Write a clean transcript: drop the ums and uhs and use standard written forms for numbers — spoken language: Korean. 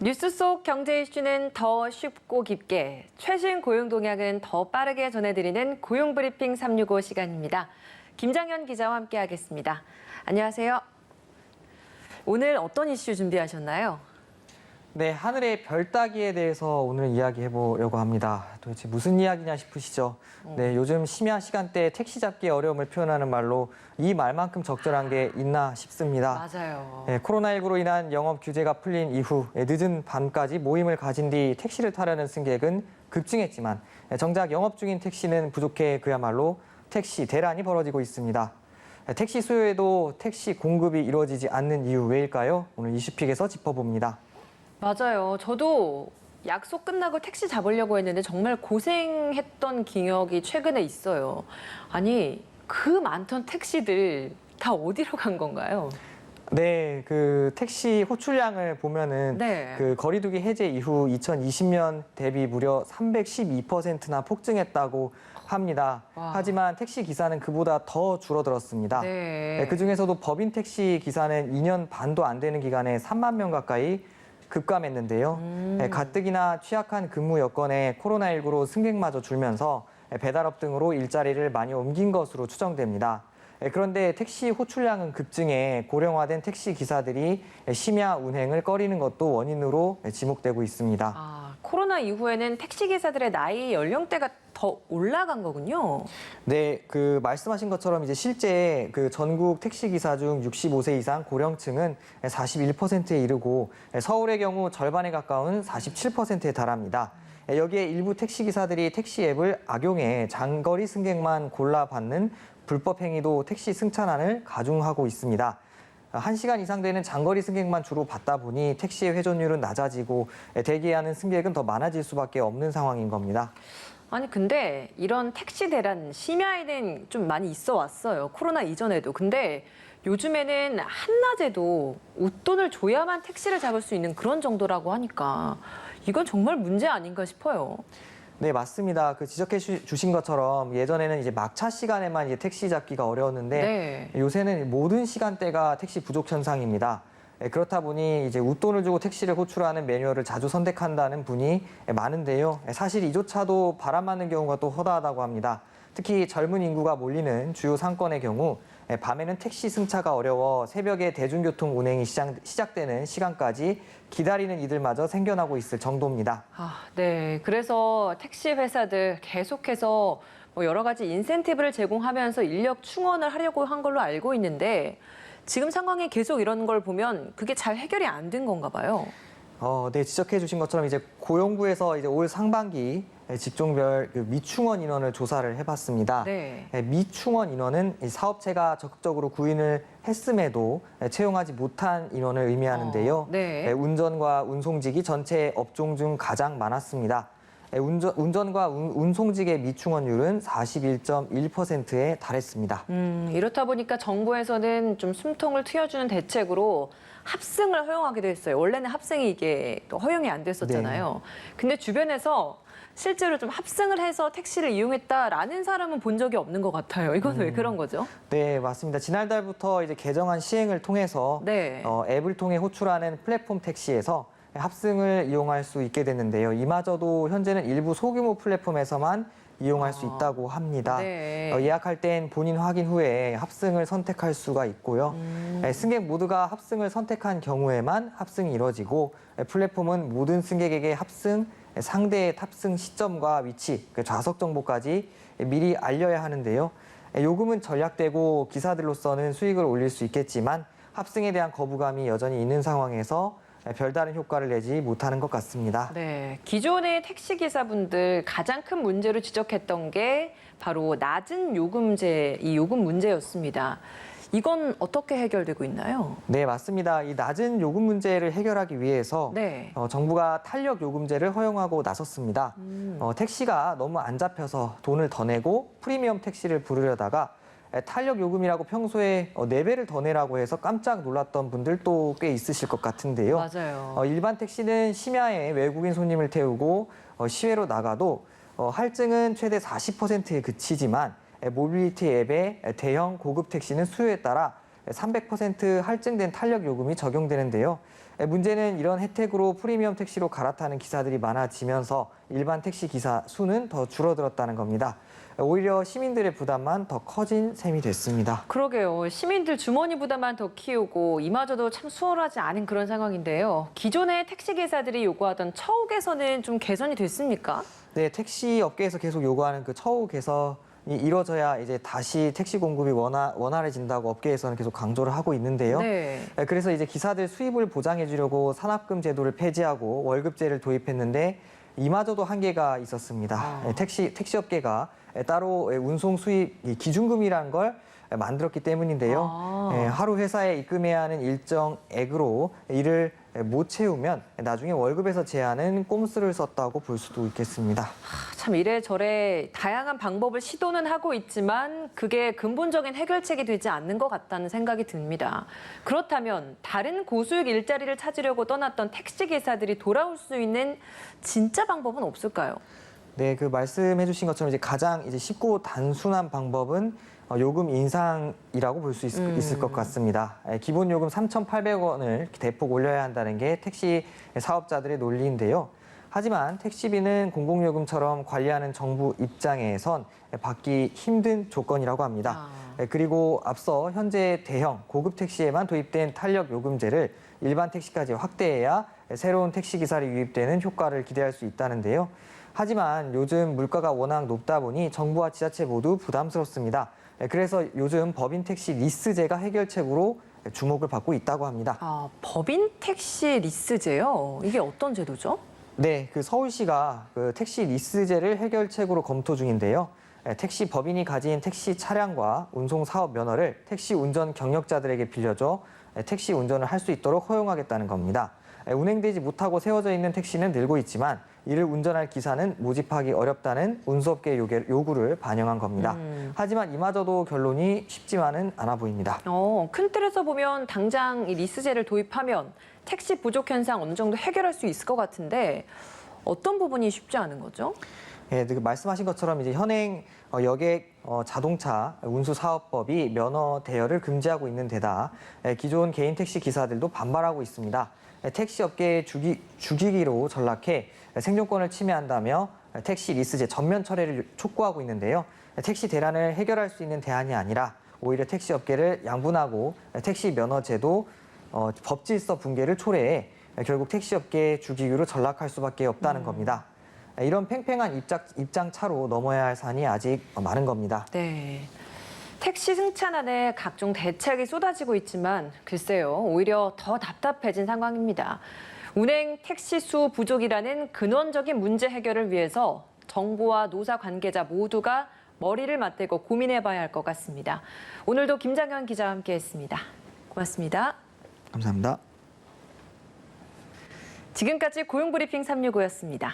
뉴스 속 경제 이슈는 더 쉽고 깊게, 최신 고용 동향은 더 빠르게 전해드리는 고용브리핑 365 시간입니다. 김장현 기자와 함께하겠습니다. 안녕하세요. 오늘 어떤 이슈 준비하셨나요? 네, 하늘의 별 따기에 대해서 오늘 이야기해 보려고 합니다. 도대체 무슨 이야기냐 싶으시죠? 네, 요즘 심야 시간대에 택시 잡기의 어려움을 표현하는 말로 이 말만큼 적절한 게 있나 싶습니다. 맞아요. 네, 코로나19로 인한 영업 규제가 풀린 이후 늦은 밤까지 모임을 가진 뒤 택시를 타려는 승객은 급증했지만 정작 영업 중인 택시는 부족해 그야말로 택시 대란이 벌어지고 있습니다. 택시 수요에도 택시 공급이 이루어지지 않는 이유 왜일까요? 오늘 이슈픽에서 짚어봅니다. 맞아요. 저도 약속 끝나고 택시 잡으려고 했는데 정말 고생했던 기억이 최근에 있어요. 아니, 그 많던 택시들 다 어디로 간 건가요? 네, 그 택시 호출량을 보면은 네. 그 거리두기 해제 이후 2020년 대비 무려 312%나 폭증했다고 합니다. 와. 하지만 택시 기사는 그보다 더 줄어들었습니다. 네. 그중에서도 법인 택시 기사는 2년 반도 안 되는 기간에 3만 명 가까이 급감했는데요. 가뜩이나 취약한 근무 여건에 코로나19로 승객마저 줄면서 배달업 등으로 일자리를 많이 옮긴 것으로 추정됩니다. 그런데 택시 호출량은 급증해 고령화된 택시 기사들이 심야 운행을 꺼리는 것도 원인으로 지목되고 있습니다. 아, 코로나 이후에는 택시 기사들의 나이 연령대가 더 올라간 거군요. 네, 그 말씀하신 것처럼 이제 실제 그 전국 택시 기사 중 65세 이상 고령층은 41%에 이르고 서울의 경우 절반에 가까운 47%에 달합니다. 여기에 일부 택시 기사들이 택시 앱을 악용해 장거리 승객만 골라받는 불법 행위도 택시 승차난을 가중하고 있습니다. 1시간 이상 되는 장거리 승객만 주로 받다 보니 택시의 회전율은 낮아지고 대기하는 승객은 더 많아질 수밖에 없는 상황인 겁니다. 아니, 근데 이런 택시 대란 심야에는 좀 많이 있어 왔어요. 코로나 이전에도. 근데 요즘에는 한낮에도 웃돈을 줘야만 택시를 잡을 수 있는 그런 정도라고 하니까 이건 정말 문제 아닌가 싶어요. 네, 맞습니다. 그 지적해 주신 것처럼 예전에는 이제 막차 시간에만 이제 택시 잡기가 어려웠는데 네. 요새는 모든 시간대가 택시 부족 현상입니다. 그렇다 보니 이제 웃돈을 주고 택시를 호출하는 매뉴얼을 자주 선택한다는 분이 많은데요. 사실 이조차도 바람 맞는 경우가 또 허다하다고 합니다. 특히 젊은 인구가 몰리는 주요 상권의 경우 밤에는 택시 승차가 어려워 새벽에 대중교통 운행이 시작되는 시간까지 기다리는 이들마저 생겨나고 있을 정도입니다. 아, 네. 그래서 택시 회사들 계속해서 뭐 여러 가지 인센티브를 제공하면서 인력 충원을 하려고 한 걸로 알고 있는데 지금 상황이 계속 이런 걸 보면 그게 잘 해결이 안 된 건가 봐요. 네, 지적해 주신 것처럼 이제 고용부에서 이제 올 상반기 직종별 그 미충원 인원을 조사를 해봤습니다. 네. 미충원 인원은 이 사업체가 적극적으로 구인을 했음에도 채용하지 못한 인원을 의미하는데요. 네. 운전과 운송직이 전체 업종 중 가장 많았습니다. 운전과 운송직의 미충원율은 41.1%에 달했습니다. 이렇다 보니까 정부에서는 좀 숨통을 트여주는 대책으로 합승을 허용하게 됐어요. 원래는 합승이 이게 또 허용이 안 됐었잖아요. 근데 주변에서 실제로 좀 합승을 해서 택시를 이용했다라는 사람은 본 적이 없는 것 같아요. 이건 왜 그런 거죠? 네, 맞습니다. 지난달부터 이제 개정안 시행을 통해서 네. 앱을 통해 호출하는 플랫폼 택시에서 합승을 이용할 수 있게 됐는데요. 이마저도 현재는 일부 소규모 플랫폼에서만 이용할 수 있다고 합니다. 네. 예약할 땐 본인 확인 후에 합승을 선택할 수가 있고요. 승객 모두가 합승을 선택한 경우에만 합승이 이뤄지고 플랫폼은 모든 승객에게 합승, 상대의 탑승 시점과 위치, 좌석 정보까지 미리 알려야 하는데요. 요금은 전략되고 기사들로서는 수익을 올릴 수 있겠지만 합승에 대한 거부감이 여전히 있는 상황에서 별다른 효과를 내지 못하는 것 같습니다. 네, 기존의 택시 기사분들 가장 큰 문제로 지적했던 게 바로 낮은 요금제, 이 요금 문제였습니다. 이건 어떻게 해결되고 있나요? 네, 맞습니다. 이 낮은 요금 문제를 해결하기 위해서 네. 정부가 탄력 요금제를 허용하고 나섰습니다. 택시가 너무 안 잡혀서 돈을 더 내고 프리미엄 택시를 부르려다가 탄력 요금이라고 평소에 4배를 더 내라고 해서 깜짝 놀랐던 분들도 꽤 있으실 것 같은데요. 맞아요. 일반 택시는 심야에 외국인 손님을 태우고 시외로 나가도 할증은 최대 40%에 그치지만 모빌리티 앱의 대형 고급 택시는 수요에 따라 300% 할증된 탄력 요금이 적용되는데요. 문제는 이런 혜택으로 프리미엄 택시로 갈아타는 기사들이 많아지면서 일반 택시 기사 수는 더 줄어들었다는 겁니다. 오히려 시민들의 부담만 더 커진 셈이 됐습니다. 그러게요. 시민들 주머니 부담만 더 키우고 이마저도 참 수월하지 않은 그런 상황인데요. 기존의 택시 기사들이 요구하던 처우 개선은 좀 개선이 됐습니까? 네, 택시 업계에서 계속 요구하는 그 처우 개선이 이뤄져야 이제 다시 택시 공급이 원활해진다고 업계에서는 계속 강조를 하고 있는데요. 네. 그래서 이제 기사들 수입을 보장해 주려고 산업금 제도를 폐지하고 월급제를 도입했는데 이마저도 한계가 있었습니다. 택시 업계가 따로 운송 수입 기준금이라는 걸 만들었기 때문인데요. 하루 회사에 입금해야 하는 일정액으로 이를 못 채우면 나중에 월급에서 제한은 꼼수를 썼다고 볼 수도 있겠습니다. 참 이래저래 다양한 방법을 시도는 하고 있지만 그게 근본적인 해결책이 되지 않는 것 같다는 생각이 듭니다. 그렇다면 다른 고수익 일자리를 찾으려고 떠났던 택시 기사들이 돌아올 수 있는 진짜 방법은 없을까요? 네, 그 말씀해 주신 것처럼 이제 가장 이제 쉽고 단순한 방법은 요금 인상이라고 볼 수 있을 것 같습니다. 기본 요금 3,800원을 대폭 올려야 한다는 게 택시 사업자들의 논리인데요. 하지만 택시비는 공공요금처럼 관리하는 정부 입장에선 받기 힘든 조건이라고 합니다. 그리고 앞서 현재 대형 고급 택시에만 도입된 탄력 요금제를 일반 택시까지 확대해야 새로운 택시 기사를 유입되는 효과를 기대할 수 있다는데요. 하지만 요즘 물가가 워낙 높다 보니 정부와 지자체 모두 부담스럽습니다. 그래서 요즘 법인 택시 리스제가 해결책으로 주목을 받고 있다고 합니다. 법인 택시 리스제요? 이게 어떤 제도죠? 네, 그 서울시가 그 택시 리스제를 해결책으로 검토 중인데요. 택시 법인이 가진 택시 차량과 운송 사업 면허를 택시 운전 경력자들에게 빌려줘 택시 운전을 할 수 있도록 허용하겠다는 겁니다. 운행되지 못하고 세워져 있는 택시는 늘고 있지만 이를 운전할 기사는 모집하기 어렵다는 운수업계 요구를 반영한 겁니다. 하지만 이마저도 결론이 쉽지만은 않아 보입니다. 큰 틀에서 보면 당장 이 리스제를 도입하면 택시 부족 현상 어느 정도 해결할 수 있을 것 같은데 어떤 부분이 쉽지 않은 거죠? 예, 그 말씀하신 것처럼 이제 현행 여객 자동차 운수 사업법이 면허 대여를 금지하고 있는 데다 기존 개인 택시 기사들도 반발하고 있습니다. 택시 업계의 죽이기로 전락해 생존권을 침해한다며 택시 리스제 전면 철회를 촉구하고 있는데요. 택시 대란을 해결할 수 있는 대안이 아니라 오히려 택시 업계를 양분하고 택시 면허제도 법질서 붕괴를 초래해 결국 택시 업계의 죽이기로 전락할 수밖에 없다는 겁니다. 이런 팽팽한 입장 차로 넘어야 할 산이 아직 많은 겁니다. 네. 택시 승차난에 각종 대책이 쏟아지고 있지만 글쎄요, 오히려 더 답답해진 상황입니다. 운행 택시 수 부족이라는 근원적인 문제 해결을 위해서 정부와 노사 관계자 모두가 머리를 맞대고 고민해봐야 할 것 같습니다. 오늘도 김장현 기자와 함께했습니다. 고맙습니다. 감사합니다. 지금까지 고용브리핑 365였습니다.